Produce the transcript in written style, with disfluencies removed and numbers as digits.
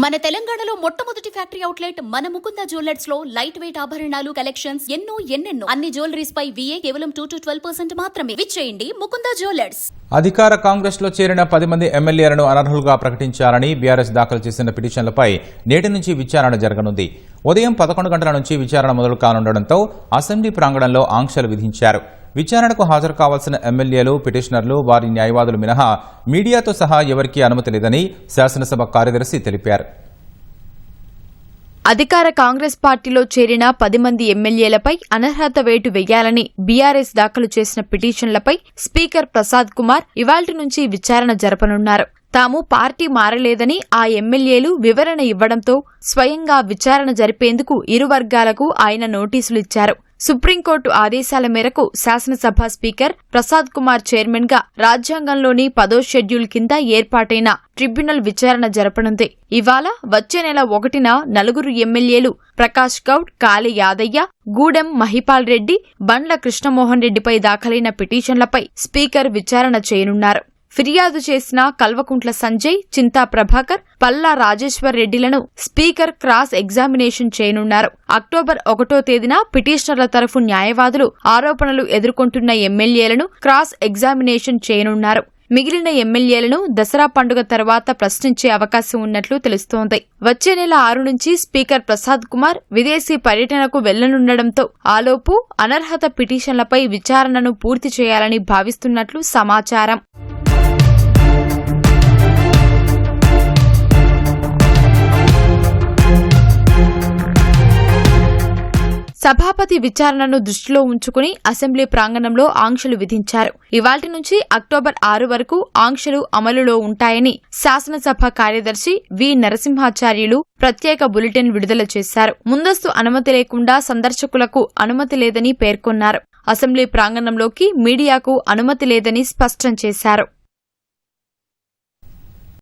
మన తెలంగాణలో మొట్టమొదటి ఫ్యాక్టరీ అవుట్లెట్ మన ముకుంద జ్యువెలర్స్ లో లైట్ వెయిట్ ఆభరణాలు కలెక్షన్స్ ఎన్నెన్నో అన్ని జ్యువెలరీస్ పై VA కేవలం 2 to 12% మాత్రమే. విచ్చేయండి ముకుంద జ్యువెలర్స్. అధికార కాంగ్రెస్ లో చేరిన 10 మంది ఎమ్మెల్యేలను అనర్హులుగా ప్రకటించారని బీఆర్ఎస్ దాఖలు చేసిన పిటిషన్లపై నేటి నుంచి విచారణ జరగనుంది. ఉదయం 11 గంటల నుంచి విచారణ మొదలు కానుండటంతో అసెంబ్లీ ప్రాంగణంలో ఆంక్షలు విధించారు. విచారణకు హాజరు కావాల్సిన ఎమ్మెల్యేలు, పిటిషనర్లు, వారి న్యాయవాదులు మినహా మీడియాతో సహా ఎవరికీ అనుమతి లేదని శాసనసభ కార్యదర్శి తెలిపారు. అధికార కాంగ్రెస్ పార్టీలో చేరిన 10 మంది ఎమ్మెల్యేలపై అనర్హత వేటు వేయాలని బీఆర్ఎస్ దాఖలు చేసిన పిటిషన్లపై స్పీకర్ ప్రసాద్ కుమార్ ఇవాళ్టి నుంచి విచారణ జరపనున్నారు. తాము పార్టీ మారలేదని ఆ ఎమ్మెల్యేలు వివరణ ఇవ్వడంతో స్వయంగా విచారణ జరిపేందుకు ఇరు వర్గాలకు ఆయన నోటీసులిచ్చారు. సుప్రీంకోర్టు ఆదేశాల మేరకు శాసనసభ స్పీకర్ ప్రసాద్ కుమార్ చైర్మన్ గా రాజ్యాంగంలోని 10వ షెడ్యూల్ కింద ఏర్పాటైన ట్రిబ్యునల్ విచారణ జరపనుంది. ఇవాళ వచ్చే నెల 1న 4 ఎమ్మెల్యేలు ప్రకాష్ గౌడ్, కాళి యాదయ్య, గూడెం మహిపాల్ రెడ్డి, బండ్ల కృష్ణమోహన్ రెడ్డిపై దాఖలైన పిటిషన్లపై స్పీకర్ విచారణ చేయనున్నారు. ఫిర్యాదు చేసిన కల్వకుంట్ల సంజయ్, చింతా ప్రభాకర్, పల్లా రాజేశ్వర్ రెడ్డిలను స్పీకర్ క్రాస్ ఎగ్జామినేషన్ చేయనున్నారు. అక్టోబర్ 1వ తేదీన పిటిషనర్ల తరఫు న్యాయవాదులు ఆరోపణలు ఎదుర్కొంటున్న ఎమ్మెల్యేలను క్రాస్ ఎగ్జామినేషన్ చేయనున్నారు. మిగిలిన ఎమ్మెల్యేలను దసరా పండుగ తర్వాత ప్రశ్నించే అవకాశం ఉన్నట్లు తెలుస్తోంది. వచ్చే నెల 6 నుంచి స్పీకర్ ప్రసాద్ కుమార్ విదేశీ పర్యటనకు వెళ్లనుండటంతో ఆలోపు అనర్హత పిటిషన్లపై విచారణను పూర్తి చేయాలని భావిస్తున్నట్లు సమాచారం. సభాపతి విచారణను దృష్టిలో ఉంచుకుని అసెంబ్లీ ప్రాంగణంలో ఆంక్షలు విధించారు. ఇవాళ్టి నుంచి అక్టోబర్ 6 వరకు ఆంక్షలు అమలులో ఉంటాయని శాసనసభ కార్యదర్శి వి నరసింహాచార్యులు ప్రత్యేక బులెటిన్ విడుదల చేశారు. ముందస్తు అనుమతి లేకుండా సందర్శకులకు అనుమతి లేదని పేర్కొన్నారు. అసెంబ్లీ ప్రాంగణంలోకి మీడియాకు అనుమతి లేదని స్పష్టం చేశారు.